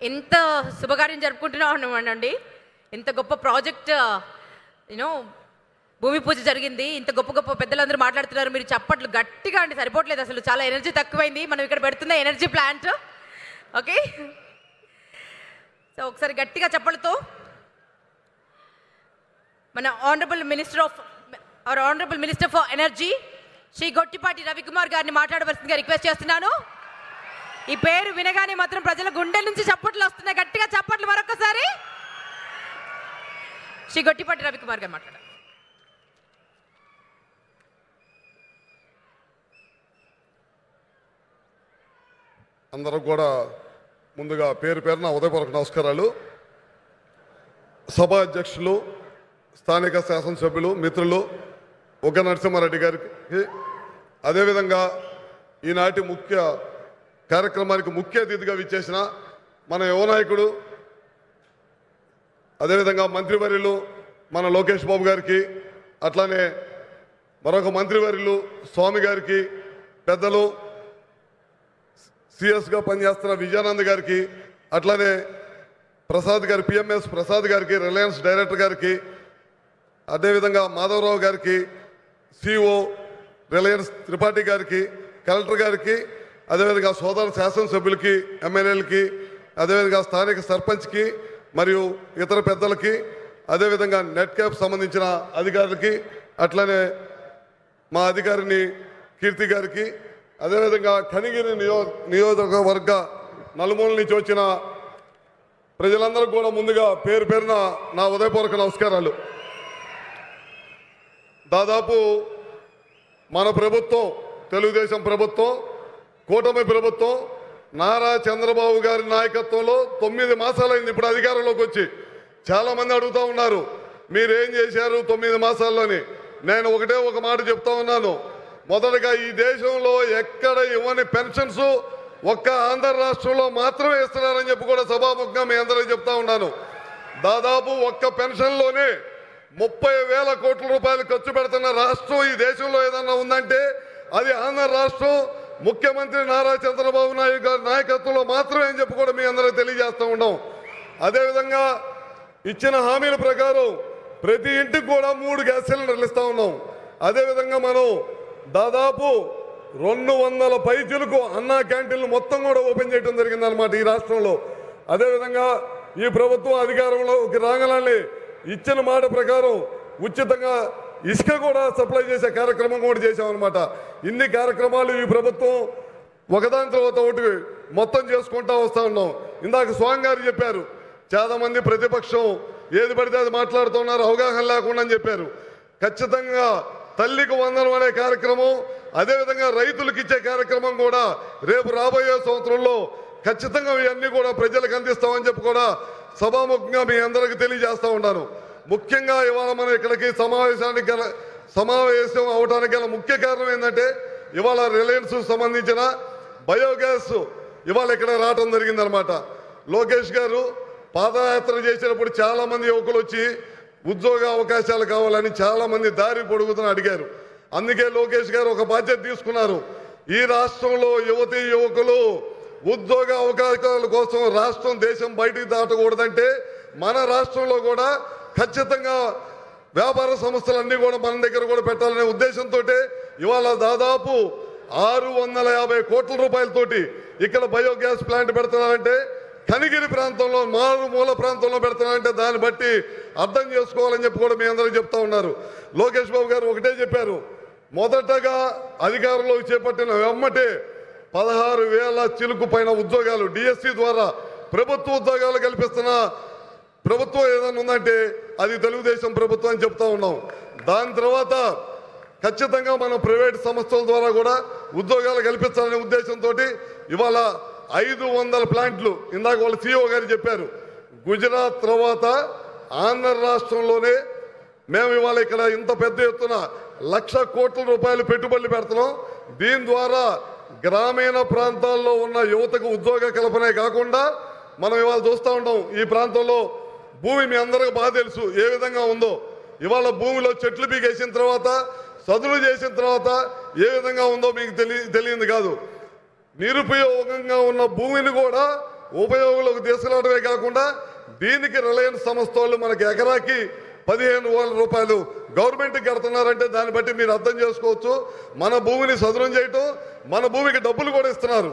ఎంత శుభకార్యం జరుపుకుంటున్నామండి. ఎంత గొప్ప ప్రాజెక్ట్ భూమి పూజ జరిగింది. ఇంత గొప్ప గొప్ప పెద్దలందరూ మాట్లాడుతున్నారు. మీరు చప్పట్లు గట్టిగా అండి, సరిపోవట్లేదు అసలు. చాలా ఎనర్జీ తక్కువైంది. మనం ఇక్కడ పెడుతున్న ఎనర్జీ ప్లాంట్. ఓకే, సో ఒకసారి గట్టిగా చప్పట్లతో మన honourable minister for energy Shri Gottipati Ravikumar గారిని మాట్లాడవలసిందిగా రిక్వెస్ట్ చేస్తున్నాను. ఈ పేరు వినగానే మాత్రం ప్రజల గుండె నుంచి చప్పట్లు వస్తున్నాయి. గట్టిగా చప్పట్లు మరొకసారి. శ్రీ గొట్టిపాటి రవికుమార్ గారు మాట్లాడారు. అందరూ కూడా ముందుగా పేరు పేరున ఉదయపూర్వక నమస్కారాలు. సభా అధ్యక్షులు, స్థానిక శాసనసభ్యులు, మిత్రులు ఉగ్గ నరసింహారెడ్డి గారికి, అదేవిధంగా ఈనాటి ముఖ్య కార్యక్రమానికి ముఖ్య అతిథిగా విచ్చేసిన మన యువ నాయకుడు, అదేవిధంగా మంత్రివర్యులు మన లోకేష్ బాబు గారికి, అట్లానే మరొక మంత్రివర్యులు స్వామి గారికి, పెద్దలు సిఎస్గా పనిచేస్తున్న విజయానంద్ గారికి, అట్లానే ప్రసాద్ గారి పిఎంఎస్ ప్రసాద్ గారికి, రిలయన్స్ డైరెక్టర్ గారికి, అదేవిధంగా మాధవరావు గారికి, సిఓ రిలయన్స్ త్రిపాఠి గారికి, కలెక్టర్ గారికి, అదేవిధంగా సోదర శాసనసభ్యులకి, ఎమ్మెల్యేలకి, అదేవిధంగా స్థానిక సర్పంచ్కి మరియు ఇతర పెద్దలకి, అదేవిధంగా నెట్ క్యాప్ సంబంధించిన అధికారులకి, అట్లనే మా అధికారిని కీర్తి గారికి, అదేవిధంగా కనిగిరి నియోజకవర్గ నలుమూల నుంచి వచ్చిన ప్రజలందరూ కూడా ముందుగా పేరు పేరున నా ఉదయపూర్వక నమస్కారాలు. దాదాపు మన ప్రభుత్వం, తెలుగుదేశం ప్రభుత్వం, కూటమి ప్రభుత్వం, నారా చంద్రబాబు గారి నాయకత్వంలో 9 మాసాలైంది ఇప్పుడు అధికారంలోకి వచ్చి. చాలామంది అడుగుతూ ఉన్నారు మీరేం చేశారు 9 మాసాల్లోని. నేను ఒక మాట చెప్తా ఉన్నాను. మొదటగా ఈ దేశంలో ఎక్కడ ఇవ్వని పెన్షన్స్ ఒక్క ఆంధ్ర రాష్ట్రంలో మాత్రమే ఇస్తున్నారని చెప్పి కూడా సభాముఖంగా మీ అందరికీ చెప్తా ఉన్నాను. దాదాపు ఒక్క పెన్షన్లోనే 30,000 కోట్ల రూపాయలు ఖర్చు పెడుతున్న రాష్ట్రం ఈ దేశంలో ఏదన్నా ఉందంటే అది ఆంధ్ర రాష్ట్రం, ముఖ్యమంత్రి నారా చంద్రబాబు నాయుడు గారి నాయకత్వంలో మాత్రమే అని చెప్పి కూడా మీ అందరికీ తెలియజేస్తూ ఉన్నాం. అదేవిధంగా ఇచ్చిన హామీల ప్రకారం ప్రతి ఇంటికి కూడా 3 గ్యాస్ సిలిండర్లు ఇస్తూ ఉన్నాం. అదేవిధంగా మనం దాదాపు 200 పైచులకు అన్నా క్యాంటీన్లు మొత్తం కూడా ఓపెన్ చేయడం జరిగిందనమాట ఈ రాష్ట్రంలో. అదేవిధంగా ఈ ప్రభుత్వం అధికారంలోకి రాగానే ఇచ్చిన మాట ప్రకారం ఉచితంగా ఇసుక కూడా సప్లై చేసే కార్యక్రమం కూడా చేశామన్నమాట. ఇన్ని కార్యక్రమాలు ఈ ప్రభుత్వం ఒకదాని తర్వాత ఒకటి మొత్తం చేసుకుంటా వస్తూ ఉన్నాం. ఇందాక స్వామి గారు చెప్పారు, చాలా మంది ప్రతిపక్షం ఏది పడితే అది మాట్లాడుతున్నారు, అవగాహన లేకుండా అని చెప్పారు. ఖచ్చితంగా తల్లికి వందనం అనే కార్యక్రమం, అదేవిధంగా రైతులకు ఇచ్చే కార్యక్రమం కూడా రేపు రాబోయే సంవత్సరంలో ఖచ్చితంగా ఇవన్నీ కూడా ప్రజలకు అందిస్తామని చెప్పి కూడా సభాముఖంగా మీ అందరికీ తెలియజేస్తూ ఉన్నాను. ముఖ్యంగా ఇవాళ మనం ఇక్కడికి సమావేశం అవడానికి గల ముఖ్య కారణం ఏంటంటే ఇవాళ రిలయన్స్ సంబంధించిన బయోగ్యాస్ ఇవాళ ఇక్కడ రావడం జరిగిందనమాట. లోకేష్ గారు పాదయాత్ర చేసినప్పుడు చాలామంది యువకులు వచ్చి ఉద్యోగ అవకాశాలు కావాలని చాలామంది దారి పొడుగుతూ అడిగారు. అందుకే లోకేష్ గారు ఒక బాధ్యత తీసుకున్నారు. ఈ రాష్ట్రంలో యువతీ యువకులు ఉద్యోగ అవకాశాల కోసం రాష్ట్రం దేశం బయటికి దాటకూడదంటే మన రాష్ట్రంలో కూడా ఖచ్చితంగా వ్యాపార సంస్థలన్నీ కూడా మన దగ్గర కూడా పెట్టాలనే ఉద్దేశంతో ఇవాళ దాదాపు 650 కోట్ల రూపాయలతోటి ఇక్కడ బయోగ్యాస్ ప్లాంట్ పెడుతున్నారంటే కనిగిరి ప్రాంతంలో మారుమూల ప్రాంతంలో పెడుతున్నారంటే దాన్ని బట్టి అర్థం చేసుకోవాలని చెప్పి కూడా మీ అందరికీ చెప్తా ఉన్నారు. లోకేష్ బాబు గారు ఒకటే చెప్పారు, మొదటగా అధికారంలోకి చేపట్టిన వెమ్మటే 16,000 చిలుకు పైన ఉద్యోగాలు డిఎస్సి ద్వారా ప్రభుత్వ ఉద్యోగాలు కల్పిస్తున్న ప్రభుత్వం ఏదైనా ఉందంటే అది తెలుగుదేశం ప్రభుత్వం అని చెప్తా ఉన్నాం. దాని తర్వాత ఖచ్చితంగా మనం ప్రైవేట్ సంస్థల ద్వారా కూడా ఉద్యోగాలు కల్పించాలనే ఉద్దేశంతో ఇవాళ 500 ప్లాంట్లు, ఇందాక వాళ్ళ సిఇఓ గారు చెప్పారు, గుజరాత్ తర్వాత ఆంధ్ర రాష్ట్రంలోనే మేము ఇవాళ ఇక్కడ ఇంత పెద్ద ఎత్తున 1,00,000 కోట్ల రూపాయలు పెట్టుబడులు పెడుతున్నాం. దీని ద్వారా గ్రామీణ ప్రాంతాల్లో ఉన్న యువతకు ఉద్యోగ కల్పనే కాకుండా మనం ఇవాళ చూస్తూ ఉంటాం ఈ ప్రాంతంలో భూమి మీ అందరికీ బాగా తెలుసు ఏ విధంగా ఉందో. ఇవాళ భూమిలో చెట్లు పీకేసిన తర్వాత చదువులు చేసిన తర్వాత ఏ విధంగా ఉందో మీకు తెలియదు కాదు. నిరుపయోగంగా ఉన్న భూమిని కూడా ఉపయోగంలోకి తీసుకురావడమే కాకుండా దీనికి రిలయన్స్ సంస్థ వాళ్ళు మనకి ఎకరాకి 15,000 రూపాయలు గవర్నమెంట్కి కడుతున్నారంటే దాన్ని బట్టి మీరు అర్థం చేసుకోవచ్చు. మన భూమిని సదునం చేయటం, మన భూమికి డబ్బులు కూడా ఇస్తున్నారు.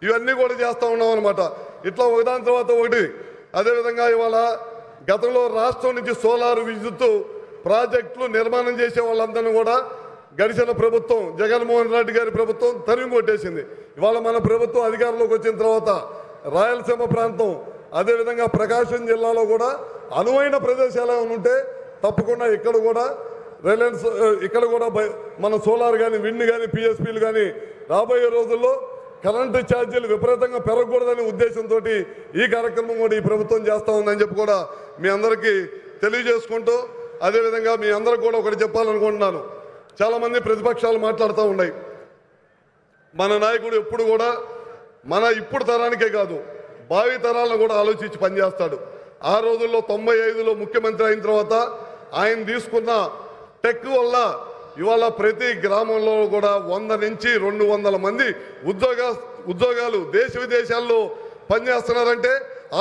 ఇవన్నీ కూడా చేస్తూ ఉన్నాం అనమాట. ఇట్లా ఒకదాని తర్వాత ఒకటి. అదేవిధంగా ఇవాళ గతంలో రాష్ట్రం నుంచి సోలార్ విద్యుత్ ప్రాజెక్టులు నిర్మాణం చేసే వాళ్ళందరినీ కూడా గడిచిన ప్రభుత్వం, జగన్మోహన్ రెడ్డి గారి ప్రభుత్వం తరిమి కొట్టేసింది. ఇవాళ మన ప్రభుత్వం అధికారంలోకి వచ్చిన తర్వాత రాయలసీమ ప్రాంతం, అదేవిధంగా ప్రకాశం జిల్లాలో కూడా అనువైన ప్రదేశాలు ఏమైనా ఉంటే తప్పకుండా ఇక్కడ కూడా రిలయన్స్, ఇక్కడ కూడా మన సోలార్ కానీ, విండ్ కానీ, పిఎస్పీలు కానీ రాబోయే రోజుల్లో కరెంటు ఛార్జీలు విపరీతంగా పెరగకూడదనే ఉద్దేశంతో ఈ కార్యక్రమం కూడా ఈ ప్రభుత్వం చేస్తూ ఉందని చెప్పి కూడా మీ అందరికీ తెలియజేసుకుంటూ, అదేవిధంగా మీ అందరికి కూడా ఒకటి చెప్పాలనుకుంటున్నాను. చాలామంది ప్రతిపక్షాలు మాట్లాడుతూ ఉన్నాయి. మన నాయకుడు ఎప్పుడు కూడా మన ఇప్పుడు తరానికే కాదు, భావి తరాలను కూడా ఆలోచించి పనిచేస్తాడు. ఆ రోజుల్లో 95లో ముఖ్యమంత్రి అయిన తర్వాత ఆయన తీసుకున్న టెక్ వల్ల ఇవాళ ప్రతి గ్రామంలో కూడా 100 నుంచి 200 మంది ఉద్యోగాలు దేశ విదేశాల్లో పనిచేస్తున్నారంటే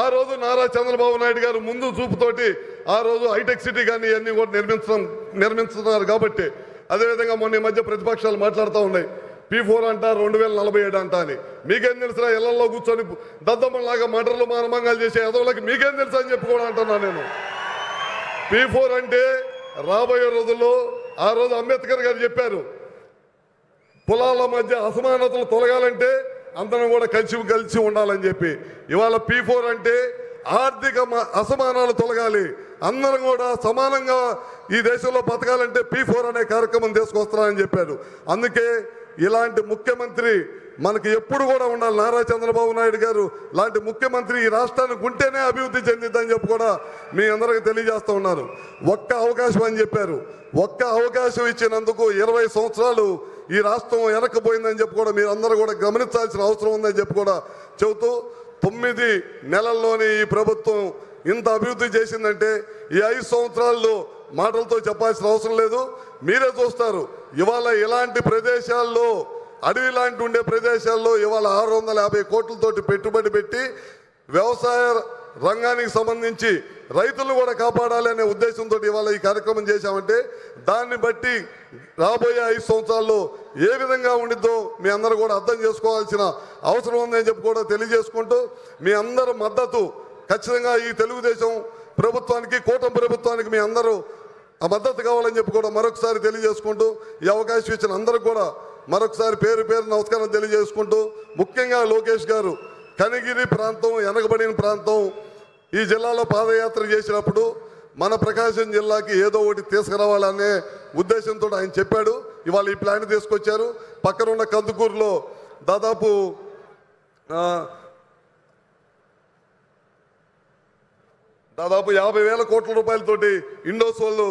ఆ రోజు నారా చంద్రబాబు నాయుడు గారు ముందు చూపుతోటి ఆ రోజు హైటెక్ సిటీ కానీ ఇవన్నీ కూడా నిర్మిస్తున్నారు కాబట్టి. అదేవిధంగా మొన్న ఈ మధ్య ప్రతిపక్షాలు మాట్లాడుతూ ఉన్నాయి. P4 అంట, 2047 అంట అని. మీకేం తెలుసా? ఇళ్లలో కూర్చొని దద్దమ్మలాగా మటర్లు మానమంగాలు చేసే ఎదవులకి మీకేం తెలుసా అని చెప్పి కూడా అంటున్నా నేను. P4 అంటే రాబోయే రోజుల్లో, ఆ రోజు అంబేద్కర్ గారు చెప్పారు, కులాల మధ్య అసమానతలు తొలగాలంటే అందరం కూడా కలిసి ఉండాలని చెప్పి. ఇవాళ P4 అంటే ఆర్థిక అసమానాలు తొలగాలి, అందరం కూడా సమానంగా ఈ దేశంలో బతకాలంటే P4 అనే కార్యక్రమం తీసుకొస్తున్నారని చెప్పారు. అందుకే ఇలాంటి ముఖ్యమంత్రి మనకి ఎప్పుడు కూడా ఉండాలి. నారా చంద్రబాబు నాయుడు గారు లాంటి ముఖ్యమంత్రి ఈ రాష్ట్రానికి ఉంటేనే అభివృద్ధి చెందిద్దని చెప్పి కూడా మీ అందరికీ తెలియజేస్తూ ఉన్నారు. ఒక్క అవకాశం అని చెప్పారు. ఒక్క అవకాశం ఇచ్చినందుకు 20 సంవత్సరాలు ఈ రాష్ట్రం వెనక్కిపోయిందని చెప్పి కూడా మీరు అందరూ కూడా గమనించాల్సిన అవసరం ఉందని చెప్పి కూడా చెబుతూ, 9 నెలల్లోనే ఈ ప్రభుత్వం ఇంత అభివృద్ధి చేసిందంటే ఈ 5 సంవత్సరాల్లో మాటలతో చెప్పాల్సిన అవసరం లేదు. మీరే చూస్తారు. ఇవాళ ఇలాంటి ప్రదేశాల్లో, అడవి లాంటి ఉండే ప్రదేశాల్లో ఇవాళ 650 కోట్లతోటి పెట్టుబడి పెట్టి వ్యవసాయ రంగానికి సంబంధించి రైతులను కూడా కాపాడాలి అనే ఉద్దేశంతో ఇవాళ ఈ కార్యక్రమం చేశామంటే దాన్ని బట్టి రాబోయే 5 సంవత్సరాల్లో ఏ విధంగా ఉండిద్దో మీ అందరూ కూడా అర్థం చేసుకోవాల్సిన అవసరం ఉందని చెప్పి కూడా తెలియజేసుకుంటూ, మీ అందరూ మద్దతు ఖచ్చితంగా ఈ తెలుగుదేశం ప్రభుత్వానికి, కూటమి ప్రభుత్వానికి మీ అందరూ ఆ మద్దతు కావాలని చెప్పి కూడా మరొకసారి తెలియజేసుకుంటూ, ఈ అవకాశం ఇచ్చిన అందరికి కూడా మరొకసారి పేరు నమస్కారం తెలియజేసుకుంటూ, ముఖ్యంగా లోకేష్ గారు కనిగిరి ప్రాంతం, వెనకబడిన ప్రాంతం, ఈ జిల్లాలో పాదయాత్ర చేసినప్పుడు మన ప్రకాశం జిల్లాకి ఏదో ఒకటి తీసుకురావాలనే ఉద్దేశంతో ఆయన చెప్పాడు. ఇవాళ ఈ ప్లాన్ తీసుకొచ్చారు. పక్కన ఉన్న కందుకూరులో దాదాపు 50,000 కోట్ల రూపాయలతోటి ఇండోసోల్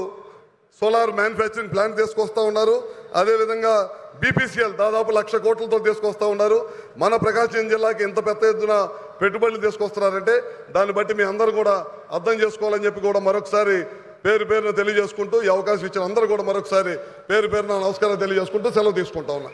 సోలార్ మ్యానుఫ్యాక్చరింగ్ ప్లాంట్ తీసుకొస్తా ఉన్నారు. అదేవిధంగా BPCL దాదాపు 1,00,000 కోట్లతో తీసుకొస్తా ఉన్నారు. మన ప్రకాశం జిల్లాకి ఇంత పెద్ద ఎత్తున పెట్టుబడులు తీసుకొస్తున్నారంటే దాన్ని బట్టి మీ అందరూ కూడా అర్థం చేసుకోవాలని చెప్పి కూడా మరొకసారి పేరున తెలియజేసుకుంటూ, ఈ అవకాశం ఇచ్చిన అందరూ కూడా మరొకసారి పేరున నమస్కారం తెలియజేసుకుంటూ సెలవు తీసుకుంటా ఉన్నా.